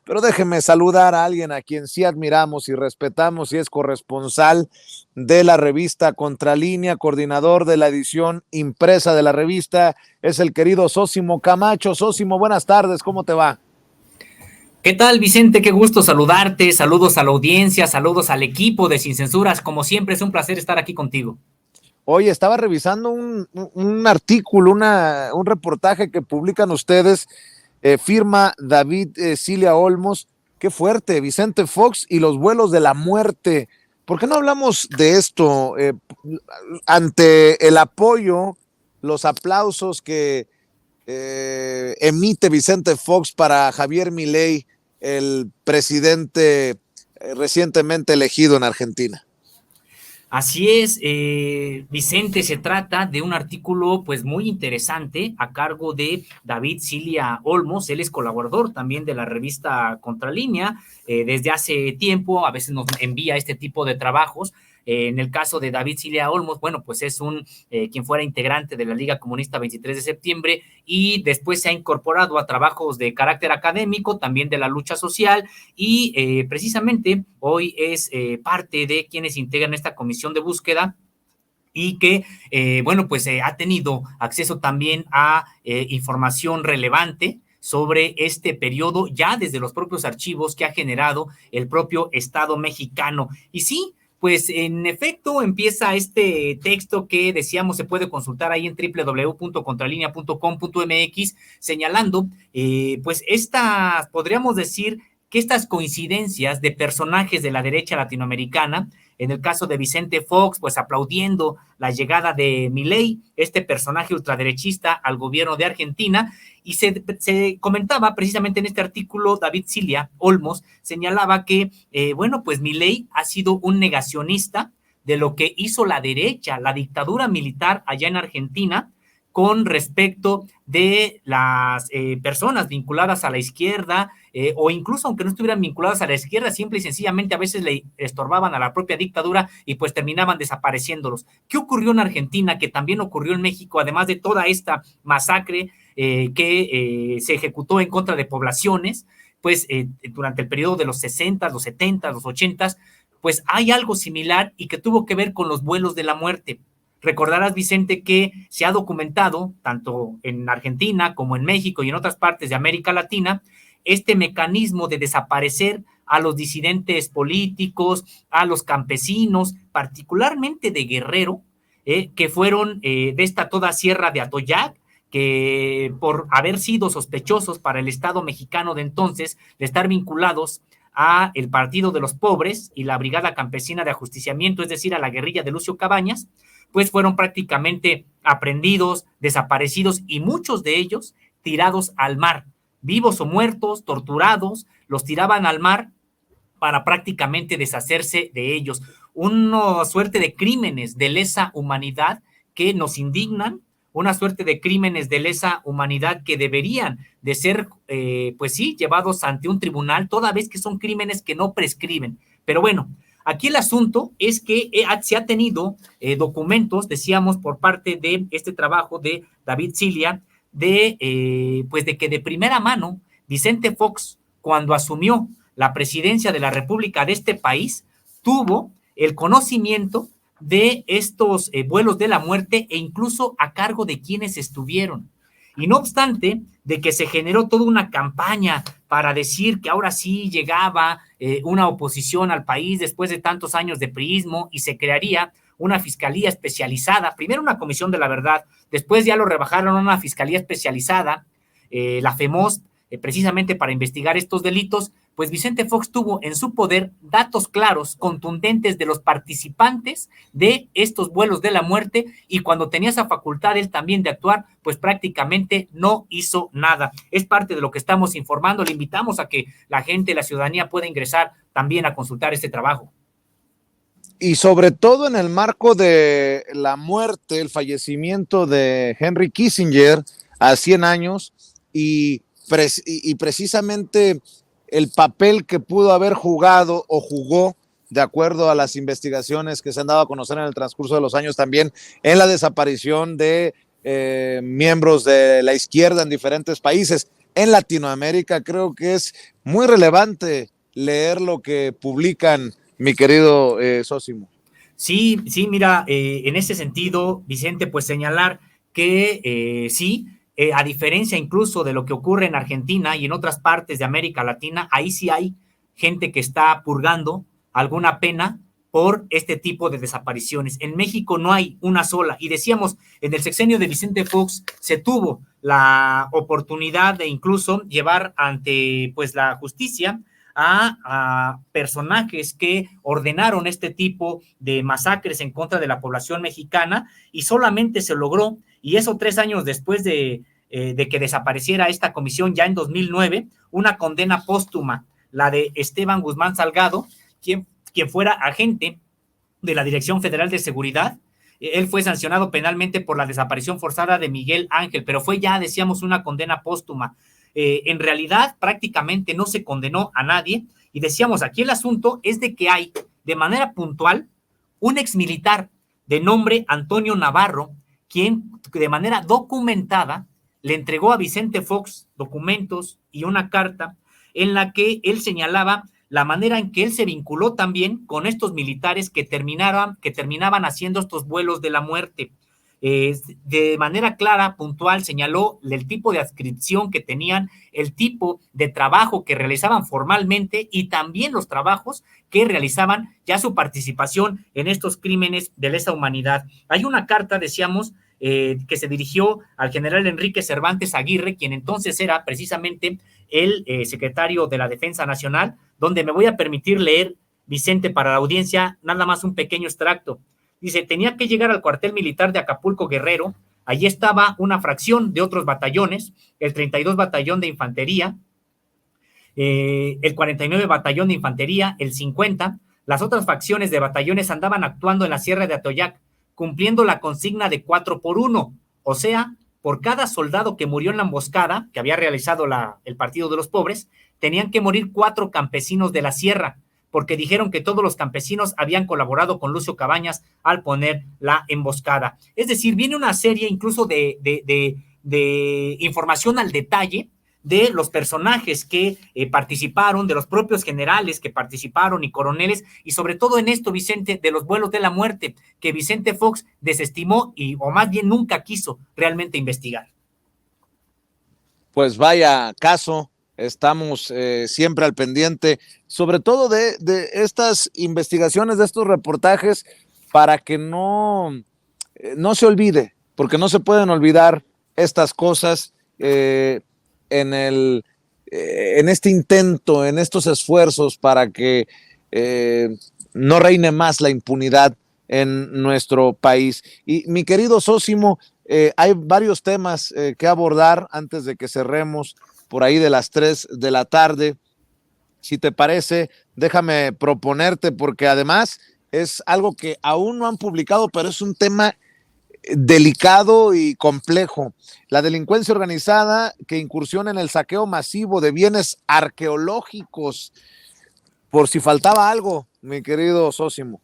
pero déjeme saludar a alguien a quien sí admiramos y respetamos y es corresponsal de la revista Contralínea, coordinador de la edición impresa de la revista, es el querido Sósimo Camacho. Sósimo, buenas tardes, ¿cómo te va? ¿Qué tal, Vicente? Qué gusto saludarte. Saludos a la audiencia, saludos al equipo de Sin Censuras. Como siempre, es un placer estar aquí contigo. Oye, estaba revisando un artículo, un reportaje que publican ustedes, firma David Cilia Olmos. Qué fuerte, Vicente Fox y los vuelos de la muerte. ¿Por qué no hablamos de esto ante el apoyo, los aplausos que emite Vicente Fox para Javier Milei, el presidente recientemente elegido en Argentina? Así es, Vicente, se trata de un artículo pues muy interesante a cargo de David Cilia Olmos. Él es colaborador también de la revista Contralínea desde hace tiempo, a veces nos envía este tipo de trabajos. En el caso de David Cilia Olmos, bueno, pues es quien fuera integrante de la Liga Comunista 23 de septiembre y después se ha incorporado a trabajos de carácter académico, también de la lucha social y precisamente hoy es parte de quienes integran esta comisión de búsqueda y que, bueno, pues ha tenido acceso también a información relevante sobre este periodo ya desde los propios archivos que ha generado el propio Estado mexicano. Y sí, pues en efecto empieza este texto que decíamos se puede consultar ahí en www.contralinea.com.mx señalando pues estas, podríamos decir que estas coincidencias de personajes de la derecha latinoamericana, en el caso de Vicente Fox, pues aplaudiendo la llegada de Milei, este personaje ultraderechista al gobierno de Argentina, y se comentaba precisamente en este artículo, David Cilia Olmos señalaba que, bueno, pues Milei ha sido un negacionista de lo que hizo la derecha, la dictadura militar allá en Argentina, con respecto de las personas vinculadas a la izquierda, o incluso aunque no estuvieran vinculadas a la izquierda, simple y sencillamente a veces le estorbaban a la propia dictadura y pues terminaban desapareciéndolos. ¿Qué ocurrió en Argentina? Que también ocurrió en México, además de toda esta masacre que se ejecutó en contra de poblaciones, pues durante el periodo de los 60, los 70, los 80, pues hay algo similar y que tuvo que ver con los vuelos de la muerte. Recordarás, Vicente, que se ha documentado, tanto en Argentina como en México y en otras partes de América Latina, este mecanismo de desaparecer a los disidentes políticos, a los campesinos, particularmente de Guerrero, que fueron de esta toda sierra de Atoyac, que por haber sido sospechosos para el Estado mexicano de entonces de estar vinculados a el Partido de los Pobres y la Brigada Campesina de Ajusticiamiento, es decir, a la guerrilla de Lucio Cabañas, pues fueron prácticamente aprehendidos, desaparecidos y muchos de ellos tirados al mar, vivos o muertos, torturados, los tiraban al mar para prácticamente deshacerse de ellos. Una suerte de crímenes de lesa humanidad que nos indignan, una suerte de crímenes de lesa humanidad que deberían de ser, pues sí, llevados ante un tribunal, toda vez que son crímenes que no prescriben. Pero bueno, aquí el asunto es que se ha tenido documentos, decíamos, por parte de este trabajo de David Cilia, pues de que de primera mano Vicente Fox, cuando asumió la presidencia de la República de este país, tuvo el conocimiento de estos vuelos de la muerte e incluso a cargo de quienes estuvieron. Y no obstante de que se generó toda una campaña para decir que ahora sí llegaba una oposición al país después de tantos años de priismo y se crearía una fiscalía especializada, primero una comisión de la verdad, después ya lo rebajaron a una fiscalía especializada, la FEMOS, precisamente para investigar estos delitos, pues Vicente Fox tuvo en su poder datos claros, contundentes de los participantes de estos vuelos de la muerte y cuando tenía esa facultad él también de actuar, pues prácticamente no hizo nada. Es parte de lo que estamos informando. Le invitamos a que la gente, la ciudadanía pueda ingresar también a consultar este trabajo. Y sobre todo en el marco de la muerte, el fallecimiento de Henry Kissinger a 100 años y precisamente el papel que pudo haber jugado o jugó, de acuerdo a las investigaciones que se han dado a conocer en el transcurso de los años también, en la desaparición de miembros de la izquierda en diferentes países. en Latinoamérica. Creo que es muy relevante leer lo que publican, mi querido Sósimo. Sí, sí, mira, en ese sentido, Vicente, pues señalar que sí, a diferencia incluso de lo que ocurre en Argentina y en otras partes de América Latina, ahí sí hay gente que está purgando alguna pena por este tipo de desapariciones. En México no hay una sola. Y decíamos, en el sexenio de Vicente Fox se tuvo la oportunidad de incluso llevar ante pues la justicia a personajes que ordenaron este tipo de masacres en contra de la población mexicana y solamente se logró, y eso 3 años después de que desapareciera esta comisión ya en 2009, una condena póstuma, la de Esteban Guzmán Salgado, quien fuera agente de la Dirección Federal de Seguridad. Él fue sancionado penalmente por la desaparición forzada de Miguel Ángel, pero fue ya, decíamos, una condena póstuma. En realidad, prácticamente no se condenó a nadie, y decíamos, aquí el asunto es de que hay, de manera puntual, un exmilitar de nombre Antonio Navarro, quien de manera documentada le entregó a Vicente Fox documentos y una carta en la que él señalaba la manera en que él se vinculó también con estos militares que terminaban haciendo estos vuelos de la muerte. De manera clara, puntual, señaló el tipo de adscripción que tenían, el tipo de trabajo que realizaban formalmente y también los trabajos que realizaban ya su participación en estos crímenes de lesa humanidad. Hay una carta, decíamos, que se dirigió al general Enrique Cervantes Aguirre, quien entonces era precisamente el secretario de la Defensa Nacional, donde me voy a permitir leer, Vicente, para la audiencia, nada más un pequeño extracto. Dice, tenía que llegar al cuartel militar de Acapulco Guerrero, allí estaba una fracción de otros batallones, el 32 Batallón de Infantería, el 49 Batallón de Infantería, el 50, las otras facciones de batallones andaban actuando en la Sierra de Atoyac, cumpliendo la consigna de 4x1, o sea, por cada soldado que murió en la emboscada que había realizado el Partido de los Pobres, tenían que morir 4 campesinos de la sierra, porque dijeron que todos los campesinos habían colaborado con Lucio Cabañas al poner la emboscada. Es decir, viene una serie incluso de información al detalle de los personajes que participaron, de los propios generales que participaron y coroneles, y sobre todo en esto, Vicente, de los vuelos de la muerte, que Vicente Fox desestimó o más bien nunca quiso realmente investigar. Pues vaya caso, estamos siempre al pendiente, sobre todo de estas investigaciones, de estos reportajes, para que no se olvide, porque no se pueden olvidar estas cosas en este intento, en estos esfuerzos para que no reine más la impunidad en nuestro país. Y mi querido Sósimo, hay varios temas que abordar antes de que cerremos por ahí de las 3 de la tarde. Si te parece, déjame proponerte, porque además es algo que aún no han publicado, pero es un tema delicado y complejo. La delincuencia organizada que incursiona en el saqueo masivo de bienes arqueológicos, por si faltaba algo, mi querido Sósimo.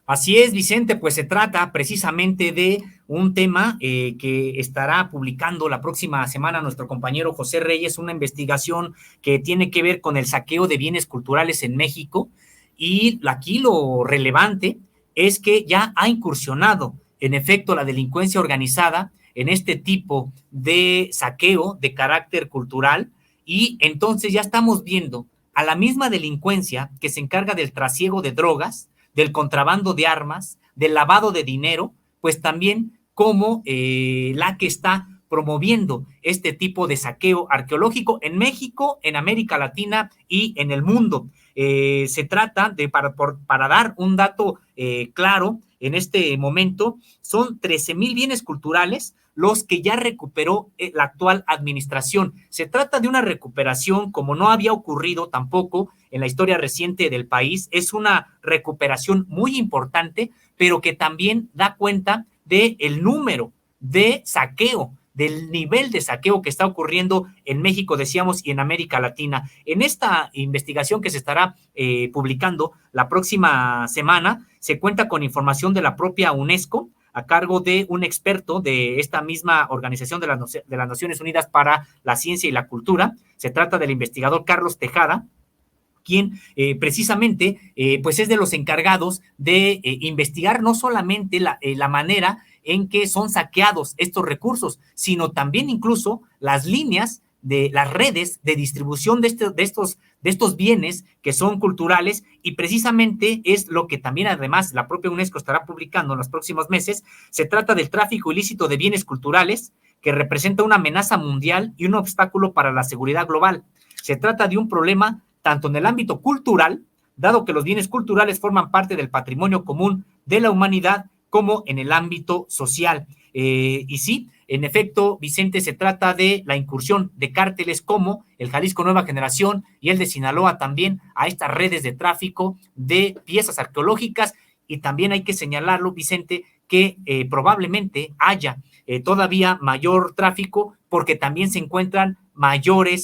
Así es, Vicente, pues se trata precisamente de un tema que estará publicando la próxima semana nuestro compañero José Reyes, una investigación que tiene que ver con el saqueo de bienes culturales en México, y aquí lo relevante es que ya ha incursionado, en efecto, la delincuencia organizada en este tipo de saqueo de carácter cultural, y entonces ya estamos viendo a la misma delincuencia que se encarga del trasiego de drogas, del contrabando de armas, del lavado de dinero, pues también como la que está promoviendo este tipo de saqueo arqueológico en México, en América Latina y en el mundo. Se trata de, para dar un dato claro, en este momento son 13,000 bienes culturales los que ya recuperó la actual administración. Se trata de una recuperación como no había ocurrido tampoco en la historia reciente del país. Es una recuperación muy importante, pero que también da cuenta del número de saqueo, del nivel de saqueo que está ocurriendo en México, decíamos, y en América Latina. En esta investigación que se estará publicando la próxima semana, se cuenta con información de la propia UNESCO, a cargo de un experto de esta misma organización de las Naciones Unidas para la Ciencia y la Cultura. Se trata del investigador Carlos Tejada, quien precisamente pues es de los encargados de investigar no solamente la manera en que son saqueados estos recursos, sino también incluso las líneas de las redes de distribución de estos bienes que son culturales, y precisamente es lo que también además la propia UNESCO estará publicando en los próximos meses. Se trata del tráfico ilícito de bienes culturales, que representa una amenaza mundial y un obstáculo para la seguridad global. Se trata de un problema tanto en el ámbito cultural, dado que los bienes culturales forman parte del patrimonio común de la humanidad, como en el ámbito social. Y sí, en efecto, Vicente, se trata de la incursión de cárteles como el Jalisco Nueva Generación y el de Sinaloa también a estas redes de tráfico de piezas arqueológicas. Y también hay que señalarlo, Vicente, que probablemente haya todavía mayor tráfico porque también se encuentran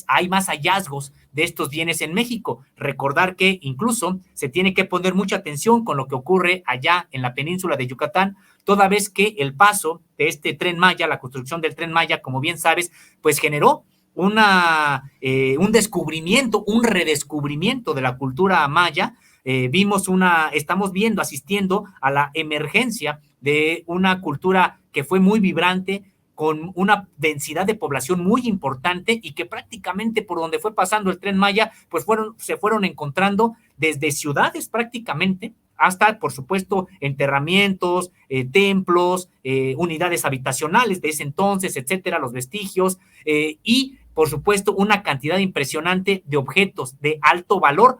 hay más hallazgos de estos bienes en México. Recordar que incluso se tiene que poner mucha atención con lo que ocurre allá en la península de Yucatán, toda vez que el paso de este Tren Maya, la construcción del Tren Maya, como bien sabes, pues generó un descubrimiento, un redescubrimiento de la cultura maya. Estamos viendo, asistiendo a la emergencia de una cultura que fue muy vibrante, con una densidad de población muy importante, y que prácticamente por donde fue pasando el Tren Maya, pues se fueron encontrando desde ciudades prácticamente hasta, por supuesto, enterramientos, templos, unidades habitacionales de ese entonces, etcétera, los vestigios, y, por supuesto, una cantidad impresionante de objetos de alto valor,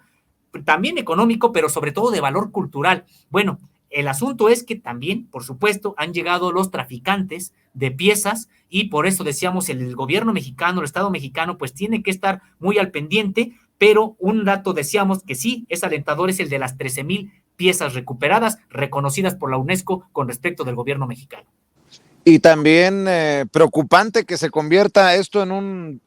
también económico, pero sobre todo de valor cultural. Bueno, el asunto es que también, por supuesto, han llegado los traficantes de piezas, y por eso decíamos, el gobierno mexicano, el Estado mexicano, pues tiene que estar muy al pendiente. Pero un dato, decíamos, que sí es alentador, es el de las 13,000 piezas recuperadas, reconocidas por la UNESCO con respecto del gobierno mexicano. Y también preocupante que se convierta esto en un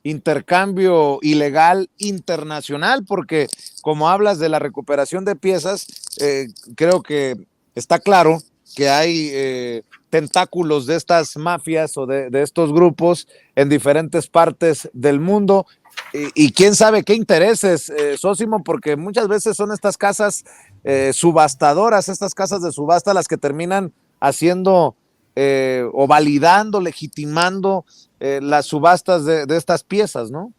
intercambio ilegal internacional, porque como hablas de la recuperación de piezas, creo que está claro que hay tentáculos de estas mafias o de estos grupos en diferentes partes del mundo, y quién sabe qué intereses, Sósimo, porque muchas veces son estas casas subastadoras, estas casas de subasta, las que terminan haciendo o validando, legitimando las subastas de estas piezas, ¿no?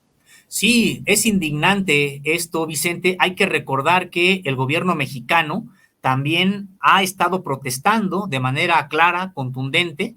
Sí, es indignante esto, Vicente. Hay que recordar que el gobierno mexicano también ha estado protestando de manera clara, contundente,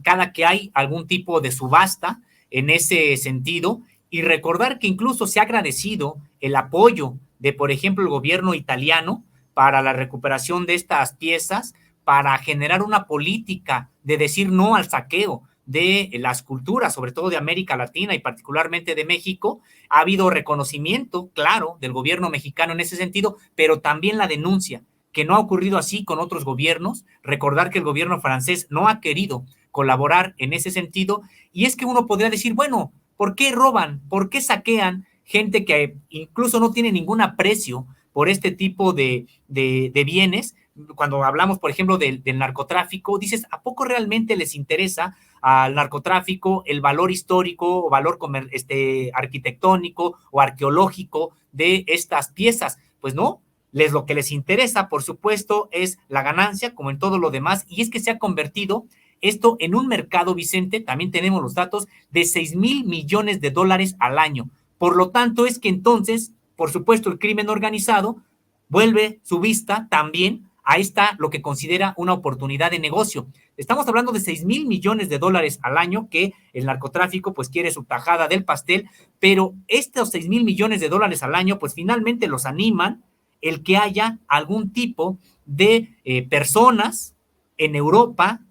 cada que hay algún tipo de subasta en ese sentido, y recordar que incluso se ha agradecido el apoyo de, por ejemplo, el gobierno italiano para la recuperación de estas piezas, para generar una política de decir no al saqueo de las culturas, sobre todo de América Latina y particularmente de México. Ha habido reconocimiento, claro, del gobierno mexicano en ese sentido, pero también la denuncia, que no ha ocurrido así con otros gobiernos. Recordar que el gobierno francés no ha querido colaborar en ese sentido, y es que uno podría decir, bueno, ¿por qué roban? ¿Por qué saquean gente que incluso no tiene ningún aprecio por este tipo de bienes? Cuando hablamos, por ejemplo, del narcotráfico, dices, ¿a poco realmente les interesa al narcotráfico el valor histórico o valor arquitectónico o arqueológico de estas piezas? Pues no, lo que les interesa, por supuesto, es la ganancia, como en todo lo demás, y es que se ha convertido esto en un mercado, Vicente, también tenemos los datos, de 6,000 millones de dólares al año. Por lo tanto, es que entonces, por supuesto, el crimen organizado vuelve su vista también. Ahí está lo que considera una oportunidad de negocio. Estamos hablando de 6,000 millones de dólares al año que el narcotráfico pues quiere su tajada del pastel, pero estos 6,000 millones de dólares al año pues finalmente los animan el que haya algún tipo de personas en Europa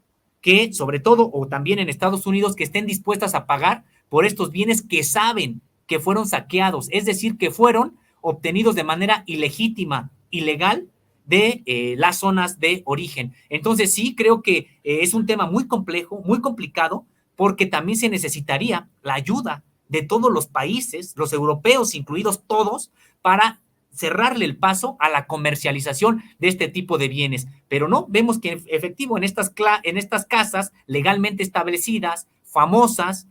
que, sobre todo, o también en Estados Unidos, que estén dispuestas a pagar por estos bienes que saben que fueron saqueados, es decir, que fueron obtenidos de manera ilegítima, ilegal, de las zonas de origen. Entonces sí, creo que es un tema muy complejo, muy complicado, porque también se necesitaría la ayuda de todos los países, los europeos incluidos todos, para cerrarle el paso a la comercialización de este tipo de bienes. Pero no, vemos que en efectivo en estas casas legalmente establecidas, famosas,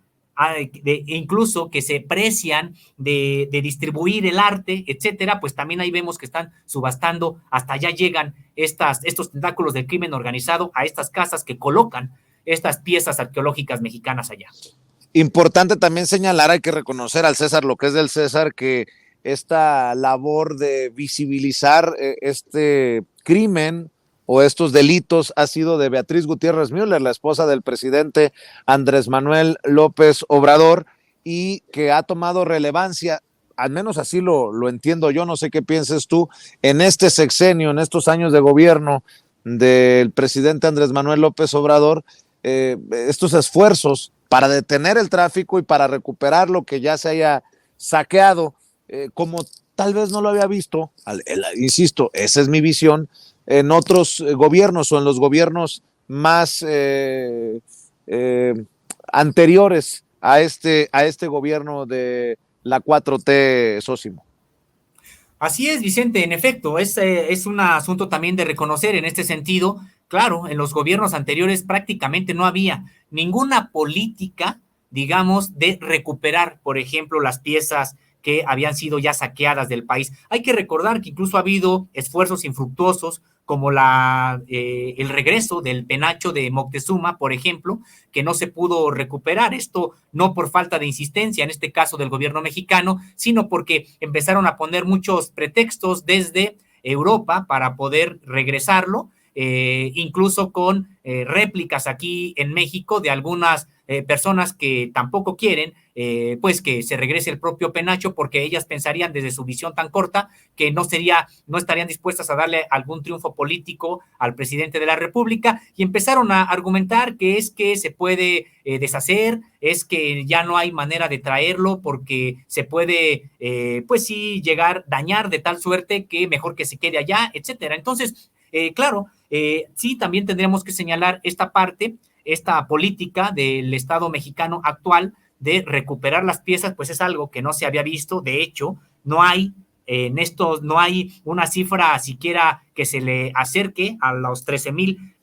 incluso que se precian de distribuir el arte, etcétera, pues también ahí vemos que están subastando, hasta allá llegan estos tentáculos del crimen organizado a estas casas que colocan estas piezas arqueológicas mexicanas allá. Importante también señalar, hay que reconocer al César lo que es del César, que esta labor de visibilizar este crimen o estos delitos ha sido de Beatriz Gutiérrez Müller, la esposa del presidente Andrés Manuel López Obrador, y que ha tomado relevancia, al menos así lo entiendo yo, no sé qué pienses tú, en este sexenio, en estos años de gobierno del presidente Andrés Manuel López Obrador, estos esfuerzos para detener el tráfico y para recuperar lo que ya se haya saqueado, como tal vez no lo había visto, insisto, esa es mi visión, en otros gobiernos o en los gobiernos más anteriores a este gobierno de la 4T, Sósimo. Así es, Vicente, en efecto, es un asunto también de reconocer en este sentido. Claro, en los gobiernos anteriores prácticamente no había ninguna política, digamos, de recuperar, por ejemplo, las piezas que habían sido ya saqueadas del país. Hay que recordar que incluso ha habido esfuerzos infructuosos como el regreso del penacho de Moctezuma, por ejemplo, que no se pudo recuperar. Esto no por falta de insistencia, en este caso del gobierno mexicano, sino porque empezaron a poner muchos pretextos desde Europa para poder regresarlo, incluso con réplicas aquí en México de algunas personas que tampoco quieren pues que se regrese el propio penacho, porque ellas pensarían desde su visión tan corta que no estarían dispuestas a darle algún triunfo político al presidente de la República, y empezaron a argumentar que es que se puede deshacer, es que ya no hay manera de traerlo porque se puede pues sí llegar a dañar de tal suerte que mejor que se quede allá, etcétera. Entonces, claro, sí, también tendríamos que señalar esta parte, esta política del Estado mexicano actual de recuperar las piezas, pues es algo que no se había visto. De hecho, no hay no hay una cifra siquiera que se le acerque a los 13,000,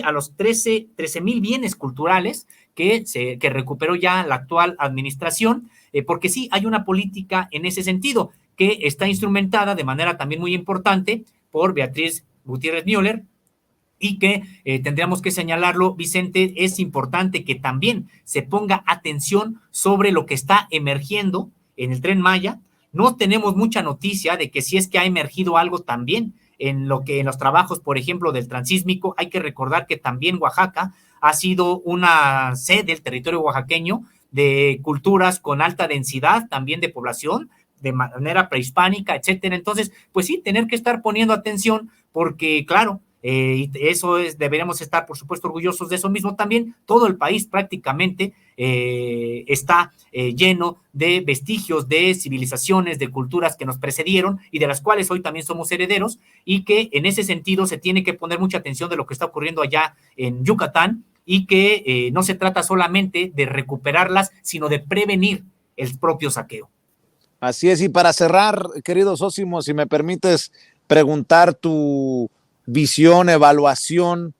a los 13,000 bienes culturales que recuperó ya la actual administración, porque sí hay una política en ese sentido que está instrumentada de manera también muy importante por Beatriz Gutiérrez Müller, y que tendríamos que señalarlo, Vicente, es importante que también se ponga atención sobre lo que está emergiendo en el Tren Maya. No tenemos mucha noticia de que si es que ha emergido algo también en los trabajos, por ejemplo, del transísmico. Hay que recordar que también Oaxaca ha sido una sede, el territorio oaxaqueño, de culturas con alta densidad también de población, de manera prehispánica, etcétera. Entonces, pues sí, tener que estar poniendo atención, porque claro, y eso deberíamos estar, por supuesto, orgullosos de eso mismo también. Todo el país prácticamente está lleno de vestigios de civilizaciones, de culturas que nos precedieron y de las cuales hoy también somos herederos, y que en ese sentido se tiene que poner mucha atención de lo que está ocurriendo allá en Yucatán, y que no se trata solamente de recuperarlas, sino de prevenir el propio saqueo. Así es, y para cerrar, querido Sósimo, si me permites preguntar tu visión, evaluación,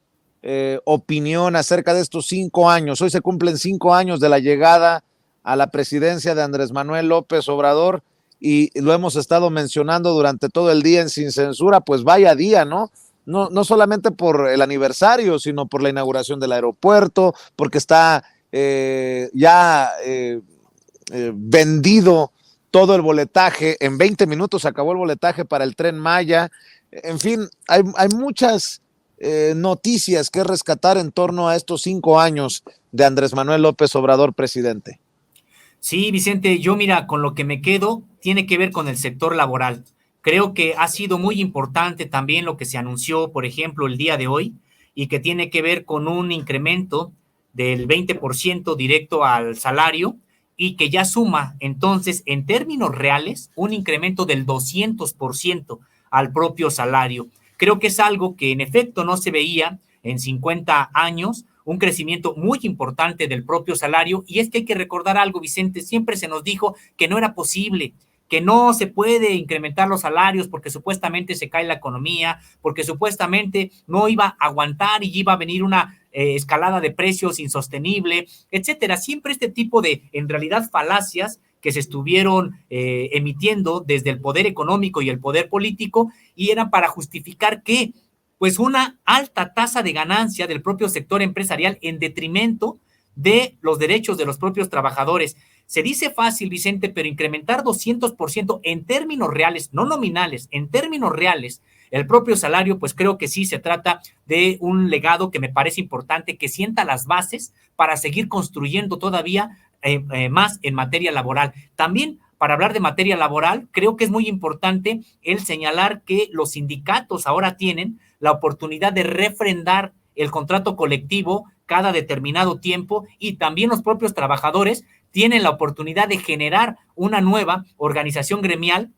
opinión acerca de estos 5 años. Hoy se cumplen 5 años de la llegada a la presidencia de Andrés Manuel López Obrador, y lo hemos estado mencionando durante todo el día en Sin Censura. Pues vaya día, ¿no? No solamente por el aniversario, sino por la inauguración del aeropuerto, porque está ya vendido todo el boletaje. En 20 minutos se acabó el boletaje para el Tren Maya. En fin, hay muchas noticias que rescatar en torno a estos 5 años de Andrés Manuel López Obrador, presidente. Sí, Vicente, yo mira, con lo que me quedo tiene que ver con el sector laboral. Creo que ha sido muy importante también lo que se anunció, por ejemplo, el día de hoy, y que tiene que ver con un incremento del 20% directo al salario, y que ya suma entonces en términos reales un incremento del 200% al propio salario. Creo que es algo que en efecto no se veía en 50 años, un crecimiento muy importante del propio salario. Y es que hay que recordar algo, Vicente, siempre se nos dijo que no era posible que no se puede incrementar los salarios porque supuestamente se cae la economía, porque supuestamente no iba a aguantar y iba a venir una escalada de precios insostenible, etcétera. Siempre este tipo de, en realidad, falacias que se estuvieron emitiendo desde el poder económico y el poder político, y eran para justificar que pues una alta tasa de ganancia del propio sector empresarial en detrimento de los derechos de los propios trabajadores. Se dice fácil, Vicente, pero incrementar 200% en términos reales, no nominales, en términos reales, el propio salario, pues creo que sí se trata de un legado que me parece importante, que sienta las bases para seguir construyendo todavía más en materia laboral. También, para hablar de materia laboral, creo que es muy importante el señalar que los sindicatos ahora tienen la oportunidad de refrendar el contrato colectivo cada determinado tiempo, y también los propios trabajadores tienen la oportunidad de generar una nueva organización gremial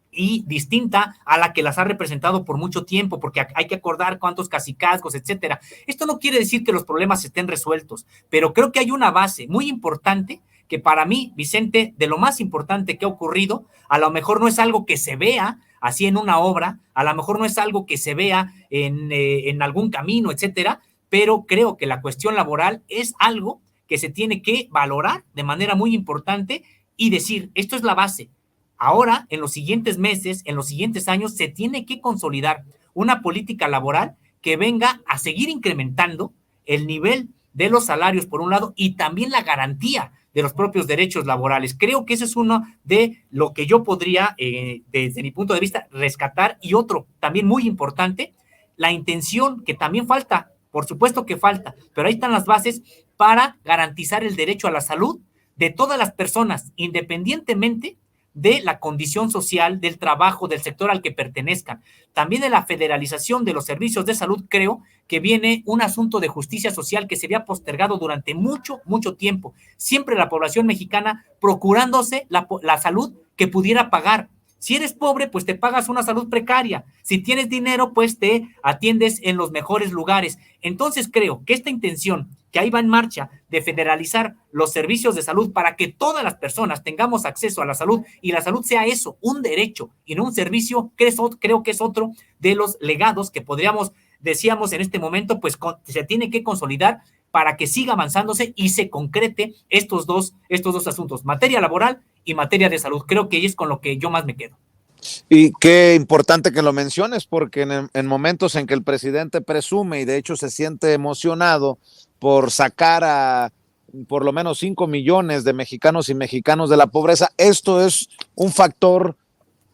y distinta a la que las ha representado por mucho tiempo, porque hay que acordar cuántos cacicazgos, etcétera. Esto no quiere decir que los problemas estén resueltos, pero creo que hay una base muy importante que para mí, Vicente, de lo más importante que ha ocurrido, a lo mejor no es algo que se vea así en una obra, a lo mejor no es algo que se vea en algún camino, etcétera, pero creo que la cuestión laboral es algo que se tiene que valorar de manera muy importante y decir, esto es la base. Ahora, en los siguientes meses, en los siguientes años, se tiene que consolidar una política laboral que venga a seguir incrementando el nivel de los salarios, por un lado, y también la garantía de los propios derechos laborales. Creo que eso es uno de lo que yo podría, desde mi punto de vista, rescatar. Y otro, también muy importante, la intención, que también falta, por supuesto que falta, pero ahí están las bases para garantizar el derecho a la salud de todas las personas, independientemente de la condición social, del trabajo, del sector al que pertenezcan. También de la federalización de los servicios de salud, creo que viene un asunto de justicia social que se había postergado durante mucho, mucho tiempo. Siempre la población mexicana procurándose la salud que pudiera pagar. Si eres pobre, pues te pagas una salud precaria. Si tienes dinero, pues te atiendes en los mejores lugares. Entonces creo que esta intención que ahí va en marcha de federalizar los servicios de salud para que todas las personas tengamos acceso a la salud, y la salud sea eso, un derecho y no un servicio, creo que es otro de los legados que decíamos en este momento, pues se tiene que consolidar para que siga avanzándose y se concrete estos dos asuntos, materia laboral y materia de salud. Creo que es con lo que yo más me quedo. Y qué importante que lo menciones, porque en momentos en que el presidente presume y de hecho se siente emocionado por sacar a por lo menos 5 millones de mexicanos y mexicanos de la pobreza, esto es un factor,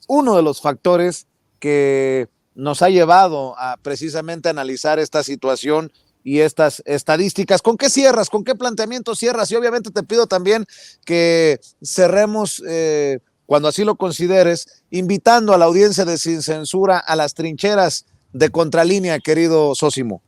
uno de los factores que nos ha llevado a precisamente analizar esta situación y estas estadísticas. ¿Con qué cierras? ¿Con qué planteamiento cierras? Y obviamente te pido también que cerremos, cuando así lo consideres, invitando a la audiencia de Sin Censura a las trincheras de Contralínea, querido Sósimo.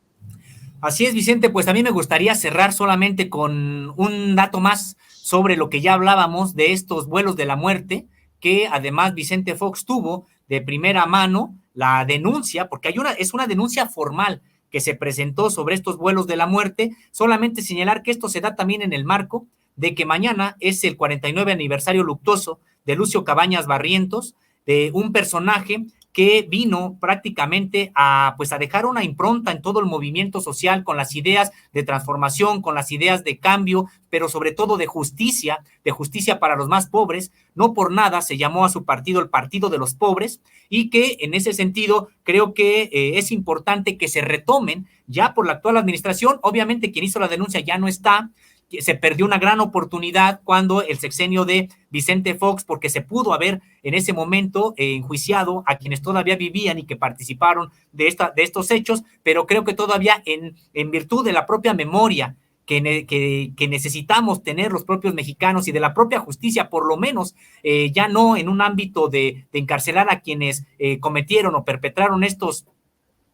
Así es, Vicente, pues a mí me gustaría cerrar solamente con un dato más sobre lo que ya hablábamos de estos vuelos de la muerte, que además Vicente Fox tuvo de primera mano la denuncia, porque es una denuncia formal que se presentó sobre estos vuelos de la muerte. Solamente señalar que esto se da también en el marco de que mañana es el 49 aniversario luctuoso de Lucio Cabañas Barrientos, de un personaje que vino prácticamente a dejar una impronta en todo el movimiento social, con las ideas de transformación, con las ideas de cambio, pero sobre todo de justicia para los más pobres. No por nada se llamó a su partido el Partido de los Pobres, y que en ese sentido creo que es importante que se retomen ya por la actual administración. Obviamente quien hizo la denuncia ya no está. Se perdió una gran oportunidad cuando el sexenio de Vicente Fox, porque se pudo haber en ese momento enjuiciado a quienes todavía vivían y que participaron de estos hechos, pero creo que todavía en virtud de la propia memoria que necesitamos tener los propios mexicanos y de la propia justicia, por lo menos ya no en un ámbito de encarcelar a quienes cometieron o perpetraron estos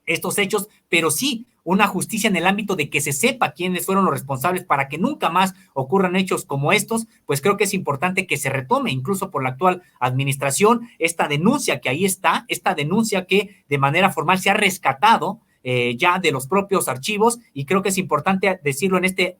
hechos, pero sí una justicia en el ámbito de que se sepa quiénes fueron los responsables para que nunca más ocurran hechos como estos. Pues creo que es importante que se retome, incluso por la actual administración, esta denuncia que ahí está, esta denuncia que de manera formal se ha rescatado ya de los propios archivos, y creo que es importante decirlo en este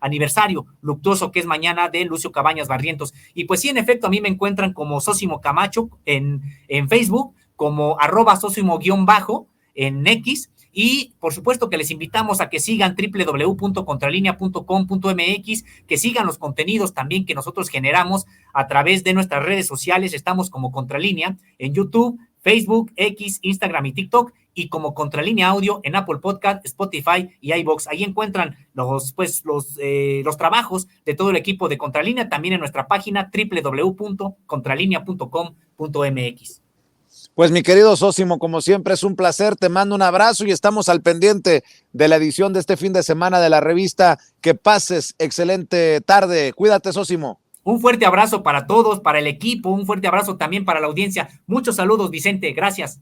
aniversario luctuoso que es mañana de Lucio Cabañas Barrientos. Y pues sí, en efecto, a mí me encuentran como Sósimo Camacho en Facebook, como @Sósimo_ en X, y por supuesto que les invitamos a que sigan www.contralinea.com.mx, que sigan los contenidos también que nosotros generamos a través de nuestras redes sociales. Estamos como Contralínea en YouTube, Facebook, X, Instagram y TikTok, y como Contralínea Audio en Apple Podcast, Spotify y iVoox. Ahí encuentran los trabajos de todo el equipo de Contralínea, también en nuestra página www.contralinea.com.mx. Pues mi querido Sósimo, como siempre es un placer, te mando un abrazo y estamos al pendiente de la edición de este fin de semana de la revista. Que pases excelente tarde, cuídate, Sósimo. Un fuerte abrazo para todos, para el equipo, un fuerte abrazo también para la audiencia. Muchos saludos, Vicente, gracias.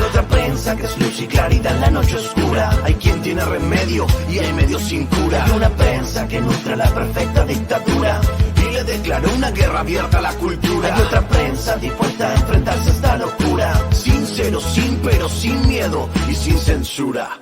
Otra prensa que es luz y claridad en la noche oscura. Hay quien tiene remedio y hay medio sin cura. Hay una prensa que nutre la perfecta dictadura y le declaró una guerra abierta a la cultura. Hay otra prensa dispuesta a enfrentarse a esta locura, sincero, sin pero, sin miedo y sin censura.